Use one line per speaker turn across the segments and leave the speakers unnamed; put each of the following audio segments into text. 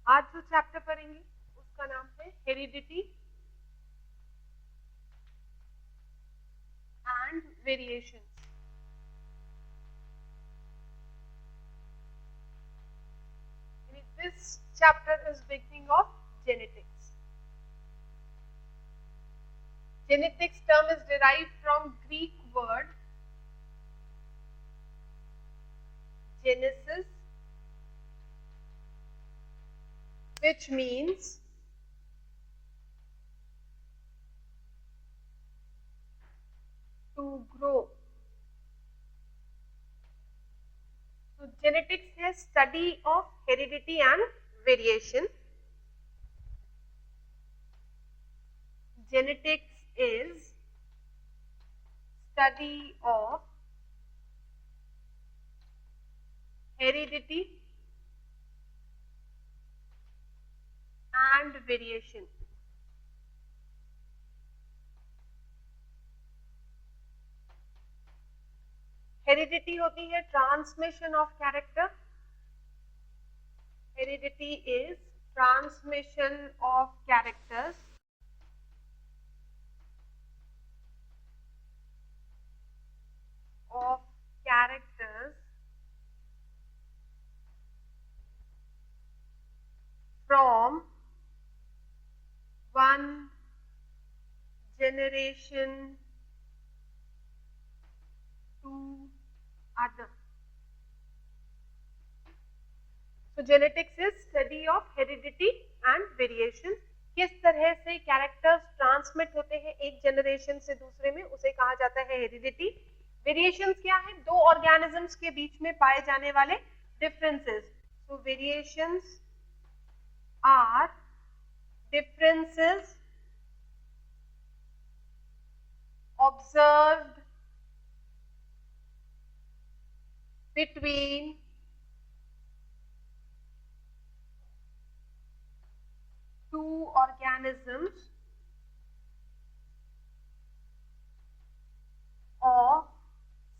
आज जो चैप्टर पढ़ेंगे उसका नाम है heredity and variation. This chapter is beginning of genetics. Genetics term is derived from Greek word genesis, which means to grow. So genetics is study of heredity and variation. Genetics is study of heredity and variation. Heredity होती है transmission of character. Heredity is transmission of characters from one generation to other. So genetics is study of heredity and variation. किस तरह से characters transmit होते हैं एक generation से दूसरे में, उसे कहा जाता है हेरिडिटी. वेरिएशंस क्या है? दो ऑर्गेनिजम्स के बीच में पाए जाने वाले differences. So variations are differences observed between two organisms of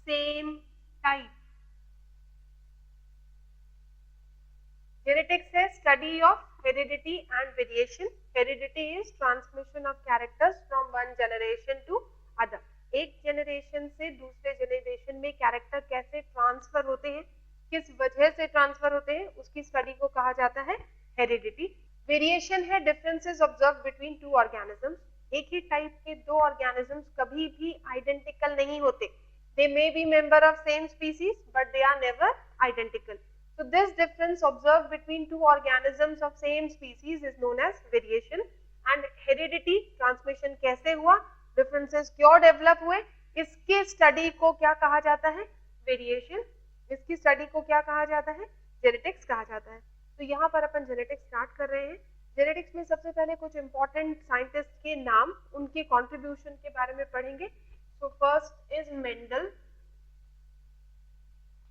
same type. Genetics is study of heredity and variation. Heredity is transmission of characters from one generation to other. एक generation से दूसरे generation में character कैसे transfer होते हैं, किस वजह से ट्रांसफर होते हैं, उसकी स्टडी को कहा जाता है हेरिडिटी. वेरिएशन है differences observe between two organisms. एक ही टाइप के दो ऑर्गेनिजम्स कभी भी आइडेंटिकल नहीं होते. They may be member of same species but they are never identical. So this difference observed between two organisms of same species is known as variation. And heredity transmission कैसे हुआ, differences क्यों develop हुए, इसके study को क्या कहा जाता है? वेरिएशन. इसकी स्टडी को क्या कहा जाता है? जेनेटिक्स कहा जाता है. तो यहाँ पर अपन जेनेटिक्स स्टार्ट कर रहे हैं. जेनेटिक्स में सबसे पहले कुछ इंपॉर्टेंट साइंटिस्ट के नाम, उनके कॉन्ट्रीब्यूशन के बारे में पढ़ेंगे. So first is Mendel,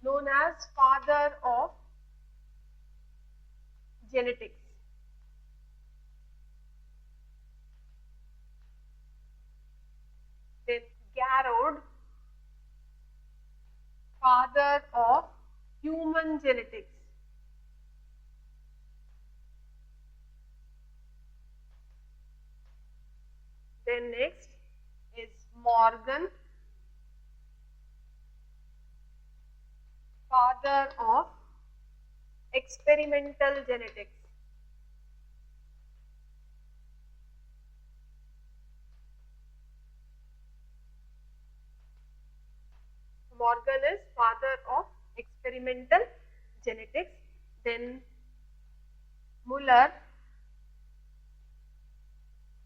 known as father of genetics. Then Garrod, father of human genetics. Then next is Morgan, father of experimental genetics. Morgan is father of experimental genetics. Then Muller,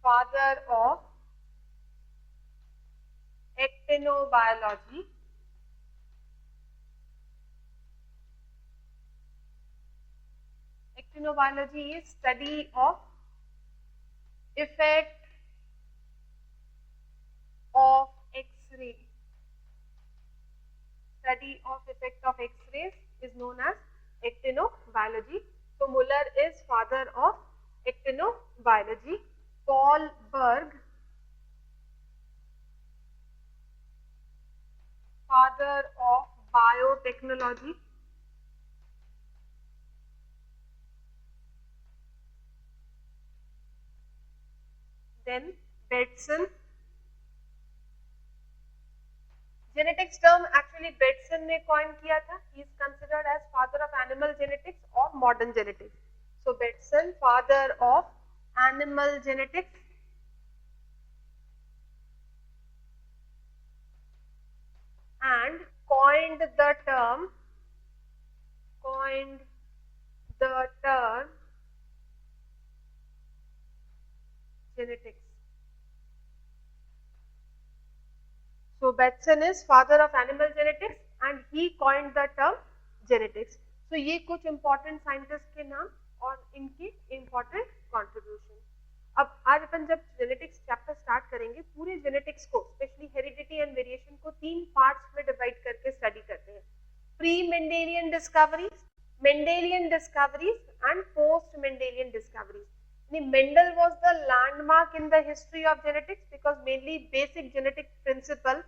father of actinobiology. Actinobiology is study of effect of X-ray. Study of effect of X-rays is known as actinobiology. So Muller is father of actinobiology. Paul Berg, father of biotechnology. then Bedson. Genetics term actually Bateson ने coin किया था. He is considered as father of animal genetics और modern genetics. So Bateson father of animal genetics and coined the term genetics. So Batson is father of animal genetics and he coined the term genetics. So ये कुछ important scientists के नाम और इनके important contribution. अब आज अपन जब genetics chapter start करेंगे, पूरे जेनेटिक्स को स्पेशली हेरिडिटी एंड वेरिएशन को 3 पार्ट्स में डिवाइड करके स्टडी करते हैं. Pre Mendelian discoveries, Mendelian discoveries and post Mendelian discoveries. Mendel was the landmark in the history of genetics because mainly basic genetic principle,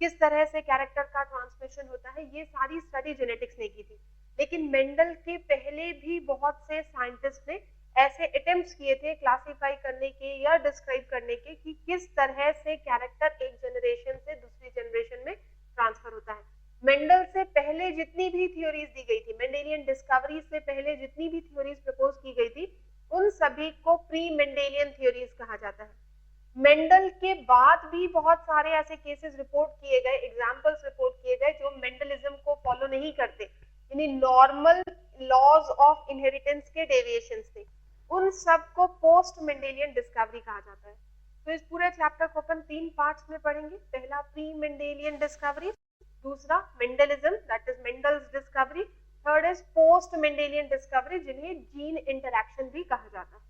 किस तरह से character का transmission होता है, ये सारी स्टडी जेनेटिक्स ने की थी. लेकिन मेंडल के पहले भी बहुत से साइंटिस्ट ने ऐसे अटेम्प्ट्स किए थे क्लासिफाई करने के या डिस्क्राइब करने के कि किस तरह से कैरेक्टर एक जनरेशन से दूसरी जनरेशन में ट्रांसफर होता है. मेंडल से पहले जितनी भी थ्योरीज दी गई थी, मेंडेलियन डिस्कवरीज से पहले जितनी भी थ्योरीज प्रपोज की गई थी, उन सभी को प्री मेंडेलियन थ्योरीज कहा जाता है. मेंडल के बाद भी बहुत सारे ऐसे केसेस रिपोर्ट किए गए, एग्जाम्पल्स रिपोर्ट किए गए जो मेंडलिज्म को फॉलो नहीं करते, यानी नॉर्मल लॉज ऑफ इनहेरिटेंस के डेविएशंस थे. उन सब को पोस्ट मेंडेलियन डिस्कवरी कहा जाता है. तो इस पूरे चैप्टर को अपन 3 पार्ट्स में पढ़ेंगे. पहला प्री मेंडेलियन डिस्कवरी, दूसरा Mendelism that is Mendel's discovery, third is post Mendelian discovery जिन्हें जीन इंटरैक्शन भी कहा जाता है.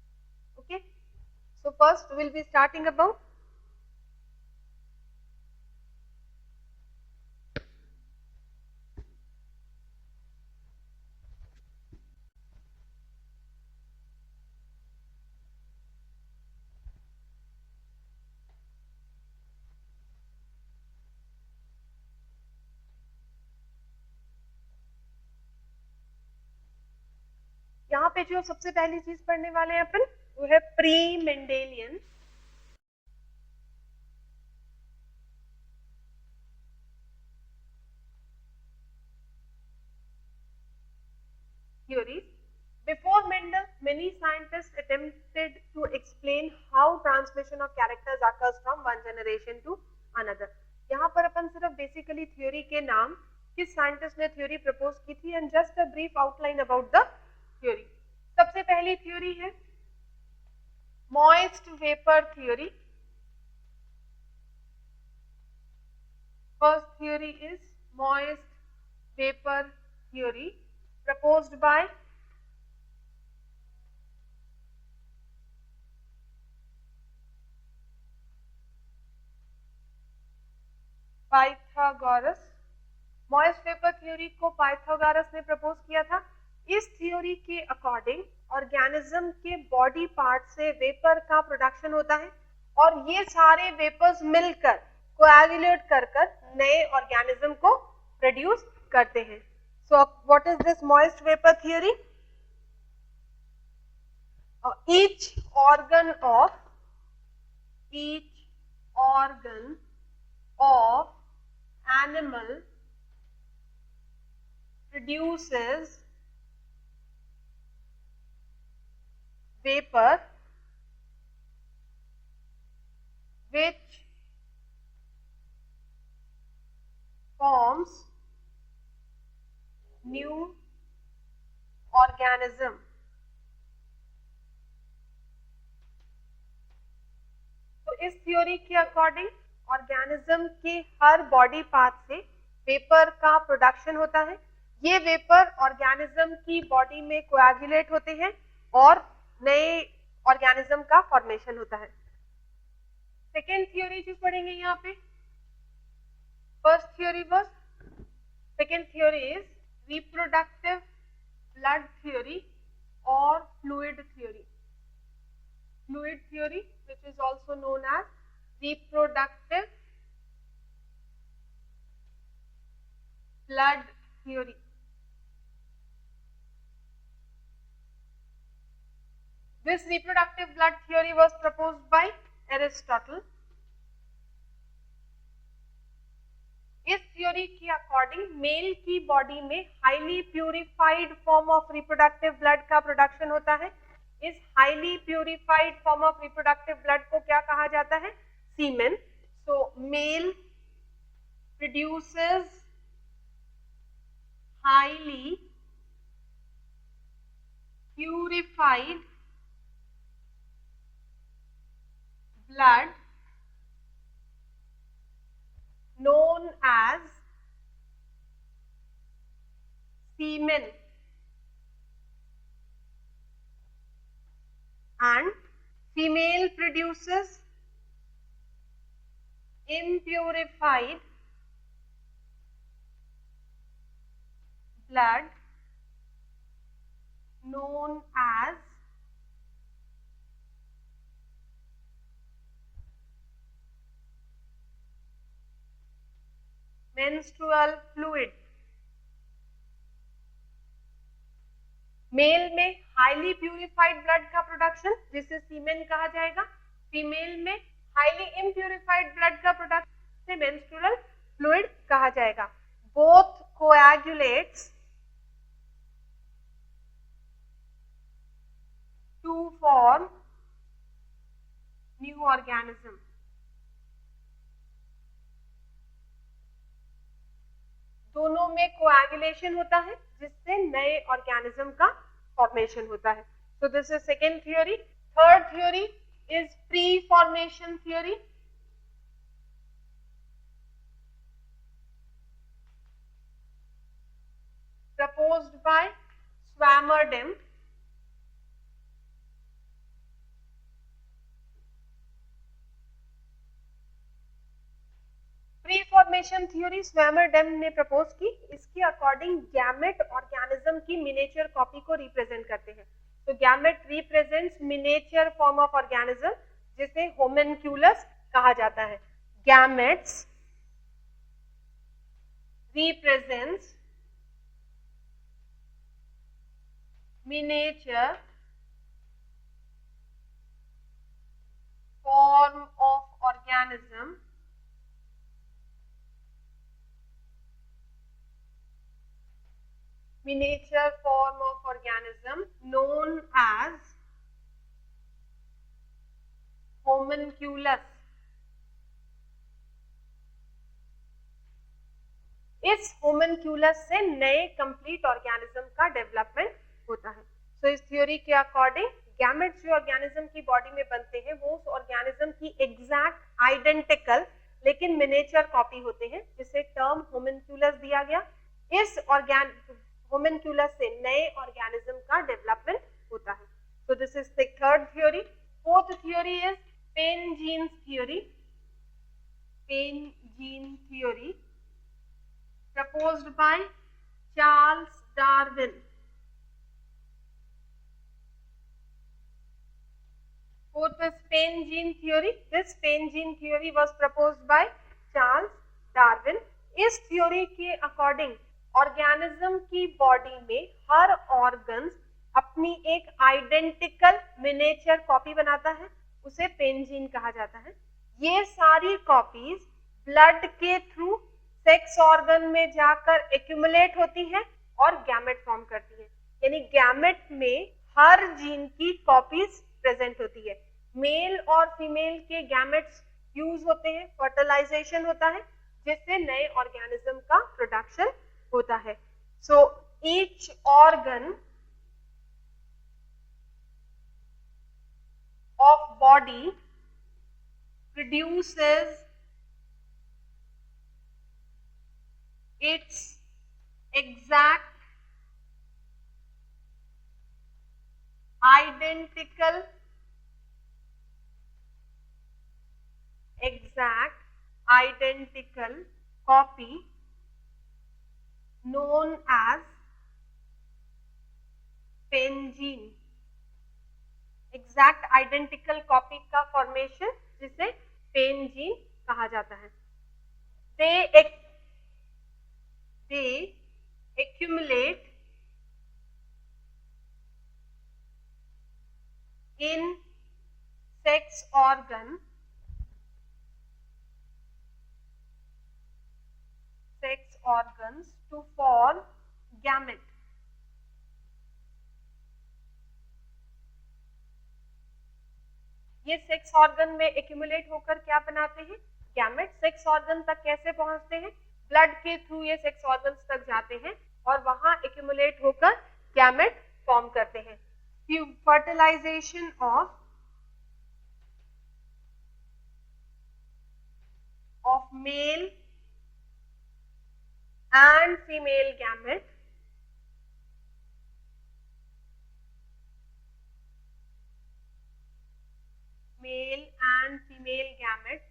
Okay, so first will be starting about यहाँ पे जो सबसे पहली चीज पढ़ने वाले हैं अपन, वो है pre Mendelian theories. Before Mendel, many scientists attempted to explain how transmission of characters occurs from one generation to another. यहाँ पर अपन सिर्फ बेसिकली थ्योरी के नाम, किस साइंटिस्ट ने थ्योरी प्रपोज की थी and just a brief outline about the theory. सबसे पहली थ्योरी है moist vapour theory. First theory is moist vapour theory proposed by Pythagoras. Moist vapour theory को पाइथागोरस ने प्रपोज किया था. इस थ्योरी के अकॉर्डिंग ऑर्गेनिज्म के बॉडी पार्ट से वेपर का प्रोडक्शन होता है और ये सारे वेपर्स मिलकर कोएगुलेट कर नए ऑर्गेनिज्म को प्रोड्यूस करते हैं. So what is this moist vapor theory? Each organ of animal produces vapor which forms new organism. तो इस थ्योरी के अकॉर्डिंग ऑर्गेनिज्म के हर बॉडी पार्ट से वेपर का प्रोडक्शन होता है. ये वेपर ऑर्गेनिज्म की बॉडी में कोएगुलेट होते हैं और नए ऑर्गेनिज्म का फॉर्मेशन होता है. सेकेंड थ्योरी जो पढ़ेंगे यहाँ पे, first theory was, second theory is reproductive blood theory or fluid theory. Fluid theory, which is also known as reproductive blood theory. This reproductive blood theory was proposed by Aristotle. इस theory के according male की body में highly purified form of reproductive blood का production होता है। इस highly purified form of reproductive blood को क्या कहा जाता है? Semen. So male produces highly purified blood known as semen, and female produces impurified blood known as menstrual fluid। Male में हाईली प्यूरिफाइड ब्लड का प्रोडक्शन जिसे सीमेन कहा जाएगा, फीमेल में हाईली इम्प्यूरिफाइड ब्लड का प्रोडक्शन से मेंस्ट्रुअल फ्लूइड कहा जाएगा। Both coagulates to form new organism। दोनों में कोएगुलेशन होता है जिससे नए ऑर्गेनिज्म का फॉर्मेशन होता है। So this is second theory. Third theory is preformation theory. proposed by Swammerdam। Preformation theory Swammerdam ने प्रपोज की। इसके अकॉर्डिंग गैमेट ऑर्गेनिज्म की मिनिएचर कॉपी को रिप्रेजेंट करते हैं। तो gamete represents miniature form of organism जिसे homunculus कहा जाता है। Gametes represents miniature form of organism known as homunculus। इस होमनक्यूलस से नए कंप्लीट ऑर्गेनिज्म का डेवलपमेंट होता है। सो इस थ्योरी के अकॉर्डिंग गैमेट्स जो ऑर्गेनिज्म की बॉडी में बनते हैं वो उस ऑर्गेनिज्म की एग्जैक्ट आइडेंटिकल लेकिन मिनिएचर कॉपी होते हैं जिसे टर्म होमनक्यूलस दिया गया। इस होमनक्यूलस से नए ऑर्गेनिज्म का डेवलपमेंट होता है। So this is the third theory. Fourth theory is pan genes theory. Pan gene theory proposed by Charles Darwin। Fourth is Pain gene theory। This Pain gene theory was proposed by Charles Darwin। इस theory के according organism की body में हर organs अपनी एक identical miniature copy बनाता है, उसे pen gene कहा जाता है। ये सारी कॉपीज ब्लड के थ्रू सेक्स ऑर्गन में जाकर एक्यूमुलेट होती हैं और गैमेट फॉर्म करती हैं। यानी गैमेट में हर जीन की कॉपीज प्रेजेंट होती है। मेल और फीमेल के गैमेट्स यूज होते हैं, फर्टिलाइजेशन होता है जिससे नए ऑर्गेनिज्म का प्रोडक्शन होता है। So each organ of body produces its exact identical copy known as pan gene. Exact identical copy का फॉर्मेशन जिसे पेन जीन कहा जाता है। They accumulate in sex organ organs to form gamete. ये sex organ में accumulate होकर क्या बनाते हैं? गैमेट. सेक्स ऑर्गन तक कैसे पहुंचते हैं? ब्लड के थ्रू ये सेक्स ऑर्गन्स तक जाते हैं और वहां एक्यूमुलेट होकर गैमेट फॉर्म करते हैं. Fertilisation of male and female gamete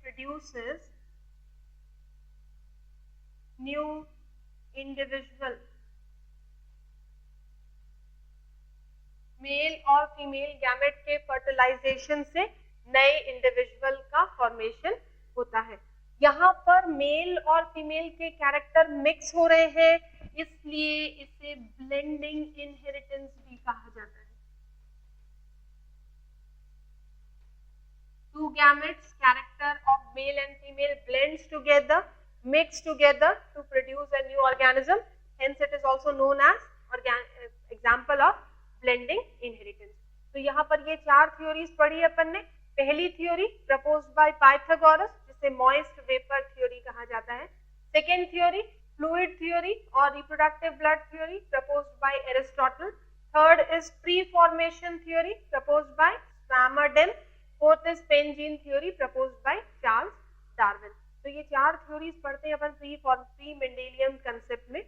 produces new individual. Male और फीमेल गैमेट के फर्टिलाइजेशन से नए इंडिविजुअल का फॉर्मेशन होता है. यहाँ पर मेल और फीमेल के कैरेक्टर मिक्स हो रहे हैं, इसलिए इसे ब्लेंडिंग इनहेरिटेंस भी कहा जाता है. Two gametes, character of male and female blends together, mix together to produce a new organism. Hence, it is also known as example of blending inheritance. तो यहाँ पर ये 4 थ्योरीज पढ़ी अपन ने. पहली थ्योरी प्रपोज्ड बाय पाइथागोरस, जिसे moist vapour theory कहा जाता है. सेकेंड थ्योरी फ्लूइड थ्योरी और reproductive blood theory proposed by Aristotle. Third is preformation theory proposed by Swammerdam. Fourth is pen gene theory proposed by Charles Darwin. तो ये 4 theories पढ़ते हैं अपन pre Mendelian concept में.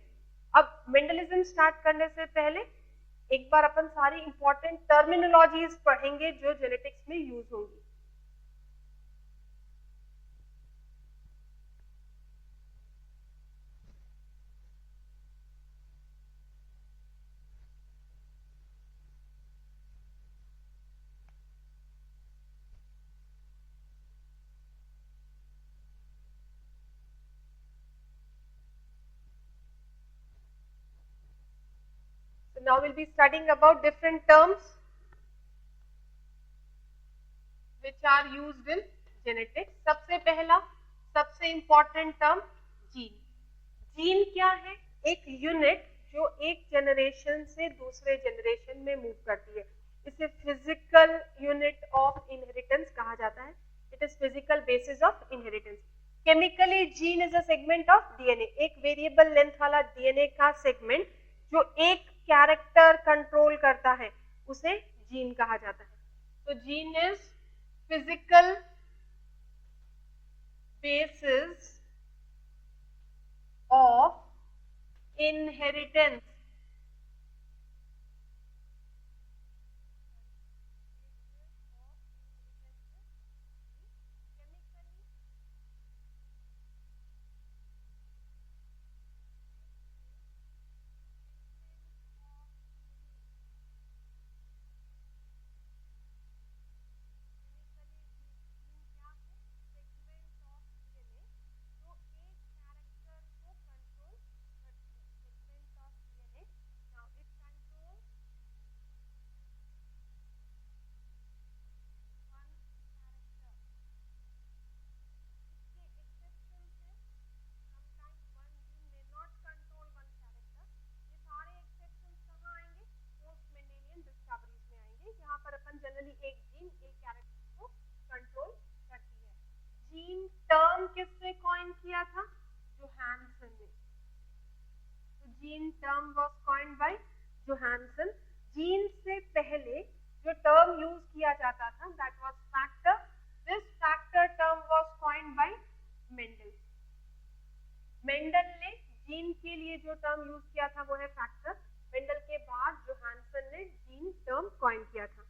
अब Mendelism start करने से पहले एक बार अपन सारी इंपॉर्टेंट टर्मिनोलॉजीज पढ़ेंगे जो जेनेटिक्स में यूज होंगी. Now we'll be studying about different terms which are used in genetics. सबसे पहला सबसे important term जीन. जीन क्या है? एक यूनिट जो एक जनरेशन से दूसरे जनरेशन में मूव करती है. इसे फिजिकल यूनिट ऑफ इनहेरिटेंस कहा जाता है. It is physical basis of inheritance. Chemically gene is a segment of DNA. एक वेरिएबल लेंथ वाला डीएनए का सेगमेंट जो एक कैरेक्टर कंट्रोल करता है उसे जीन कहा जाता है. तो gene is physical basis of inheritance. Generally एक जीन एक कैरेक्टर को कंट्रोल करती है. जीन टर्म किसने कॉइन किया था? जोहानसन ने. तो gene term was coined bye Johansson. Gene से पहले जो टर्म यूज किया जाता था that was factor. This factor term was coined bye Mendel. Mendel ने जीन के लिए जो टर्म यूज किया था वो है फैक्टर. मेंडल के बाद जोहानसन ने जीन टर्म कॉइन किया था.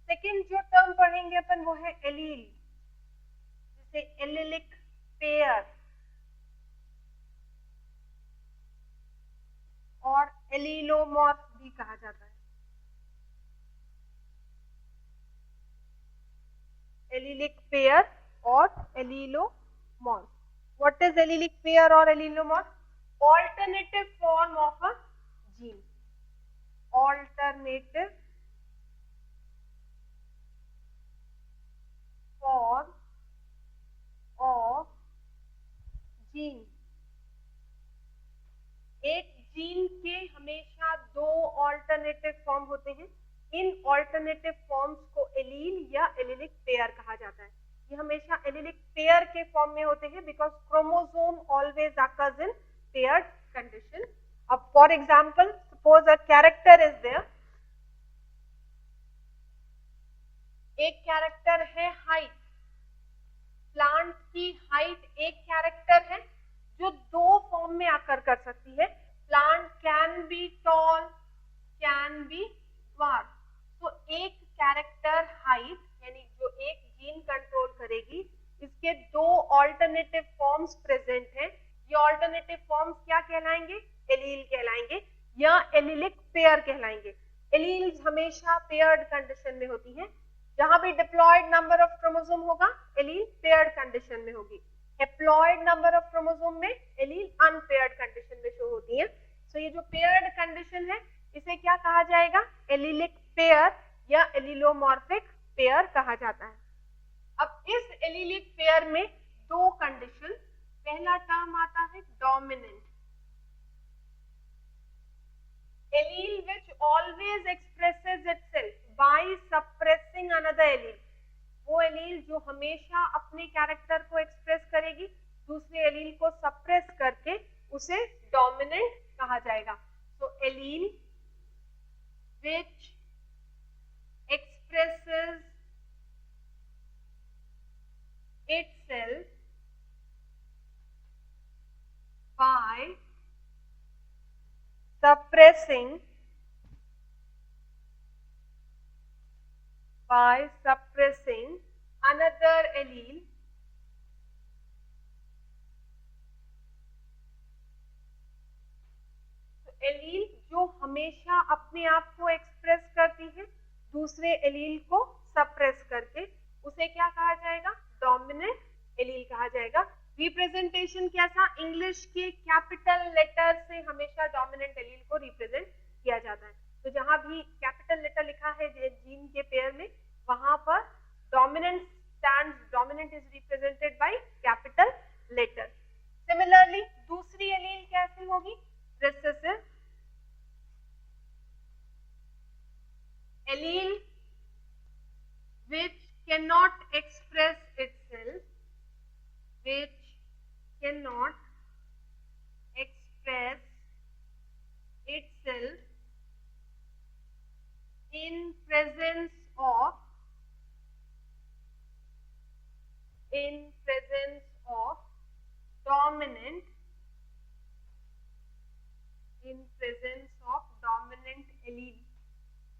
सेकेंड जो टर्म पढ़ेंगे अपन वो है एलील, जिसे एलिलिक पेयर और एलीलोमॉर्फ भी कहा जाता है. एलिलिक पेयर और allelomorph. What is allelic pair और allelomorph? Alternative form of a gene. Alternative form of gene. होते हैं, इन ऑल्टरनेटिव फॉर्म्स को एलील या एलिलिक पेयर कहा जाता है। ये हमेशा एलिलिक पेयर के फॉर्म में होते हैं because chromosome always occurs in paired condition. अब for example suppose a character is there, एक कैरेक्टर है हाइट, प्लांट की हाइट एक कैरेक्टर है जो दो फॉर्म में आकर कर सकती है, plant can be tall, can be dwarf. तो एक कैरेक्टर हाइट यानी जो एक जीन कंट्रोल करेगी, इसके दो ऑल्टरनेटिव फॉर्म्स प्रेजेंट हैं। ये ऑल्टरनेटिव फॉर्म्स क्या कहलाएंगे? एलील कहलाएंगे या एलिलिक पेयर कहलाएंगे। एलील्स हमेशा पेयर्ड कंडीशन में होती हैं, जहां भी डिप्लॉयड नंबर ऑफ क्रोमोसोम होगा एलील पेयर्ड कंडीशन में होगी, हैप्लॉयड नंबर ऑफ क्रोमोसोम में एलील अनपेयर्ड कंडीशन में शो होती है। सो ये जो पेयर्ड कंडीशन है इसे क्या कहा जाएगा? एलिलिक पेयर या एलिलोमॉर्फिक पेयर कहा जाता है। अब इस एलिलिक पेयर में दो कंडीशन, पहला टर्म आता है dominant, allele which always expresses itself by suppressing another allele, वो एलील जो हमेशा अपने कैरेक्टर को एक्सप्रेस करेगी दूसरे एलील को सप्रेस करके उसे डोमिनेंट कहा जाएगा। तो allele which expresses itself by suppressing another allele तो एलील जो हमेशा अपने आप को एक्सप्रेस करती है दूसरे एलील को सप्रेस करके उसे क्या कहा जाएगा? डोमिनेंट एलील कहा जाएगा। रिप्रेजेंटेशन कैसा? इंग्लिश के कैपिटल लेटर से हमेशा डोमिनेंट एलील को रिप्रेजेंट किया जाता है। तो जहां भी कैपिटल लेटर लिखा है जीन के पेयर में, वहां पर dominant is represented by capital letter. Similarly दूसरी एलील कैसी होगी? Recessive allele which cannot express itself in presence of dominant allele.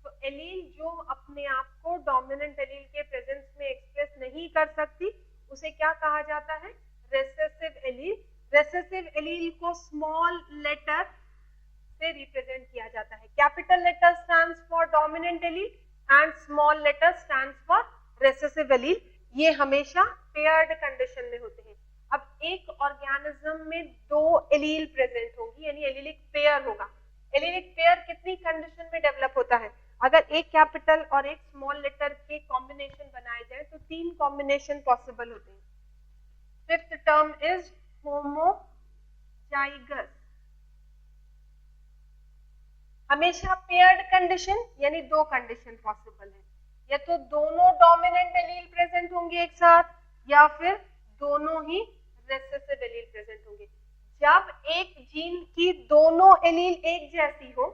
तो एलील जो अपने आप को डोमिनेंट एलील के प्रेजेंस में एक्सप्रेस नहीं कर सकती उसे क्या कहा जाता है? Recessive allele. रेसेसिव एलील को स्मॉल लेटर से रिप्रेजेंट किया जाता है। Capital letter stands for dominant allele and small letter stands for recessive allele. ये हमेशा पेयर्ड कंडीशन में होते हैं। अब एक ऑर्गेनिज्म में दो एलील प्रेजेंट होंगी यानी एलिलिक पेयर होगा। एलिलिक पेयर कितनी कंडीशन में डेवलप होता है? अगर एक कैपिटल और एक स्मॉल लेटर के कॉम्बिनेशन बनाए जाए तो 3 कॉम्बिनेशन पॉसिबल होते हैं। Fifth term is homozygous. हमेशा पेयर्ड कंडीशन यानी दो कंडीशन पॉसिबल है, या तो दोनों डोमिनेंट एलील प्रेजेंट होंगे एक साथ या फिर दोनों ही रेसेसिव एलील प्रेजेंट होंगे। जब एक जीन की दोनों एलील एक जैसी हो,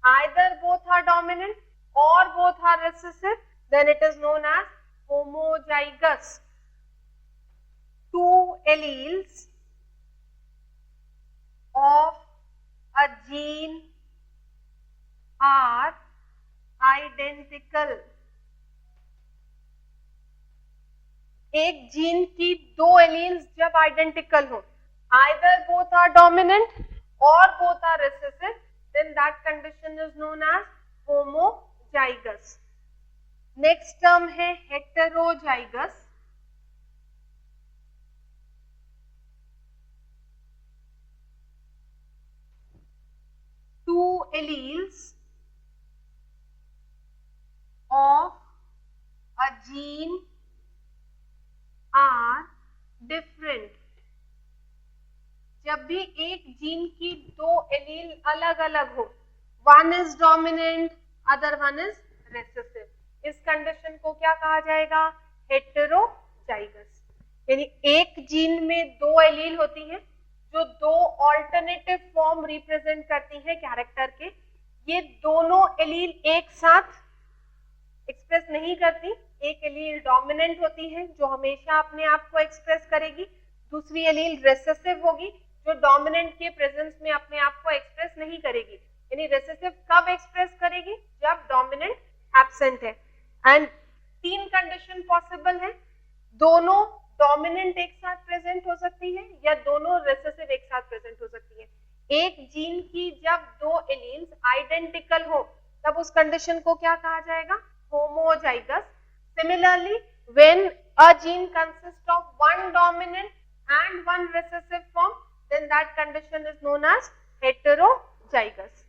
either both are dominant or both are recessive, then it is known as homozygous. Two alleles of a gene are identical. एक जीन की दो एलील्स जब आइडेंटिकल हो, either both are dominant or both are recessive, then that condition is known as homozygous. Next term है heterozygous. Two alleles of a gene are different. जब भी एक gene की दो एलील अलग अलग हो, one is dominant, other one is recessive. इस कंडीशन को क्या कहा जाएगा? हेटेरोजाइगस। यानी एक जीन में दो एलील होती हैं जो दो ऑल्टरनेटिव फॉर्म रिप्रेजेंट करती हैं कैरेक्टर के। ये दोनों एलील एक साथ एक्सप्रेस नहीं करती। एक एलील डोमिनेंट होती है जो हमेशा अपने आप को एक्सप्रेस करेगी, दूसरी एलील रिसेसिव होगी जो डोमिनेंट के प्रेजेंस में अपने आप को एक्सप्रेस नहीं करेगी। यानी रिसेसिव कब एक्सप्रेस करेगी? जब डोमिनेंट एब्सेंट है। एंड तीन कंडीशन पॉसिबल है, दोनों डोमिनेंट एक साथ प्रेजेंट हो सकती है या दोनों रिसेसिव एक साथ प्रेजेंट हो सकती है। एक जीन की जब दो एलील्स आइडेंटिकल हो तब उस कंडीशन को क्या कहा जाएगा? Homozygous. Similarly, when a gene consists of one dominant and one recessive form, then that condition is known as heterozygous.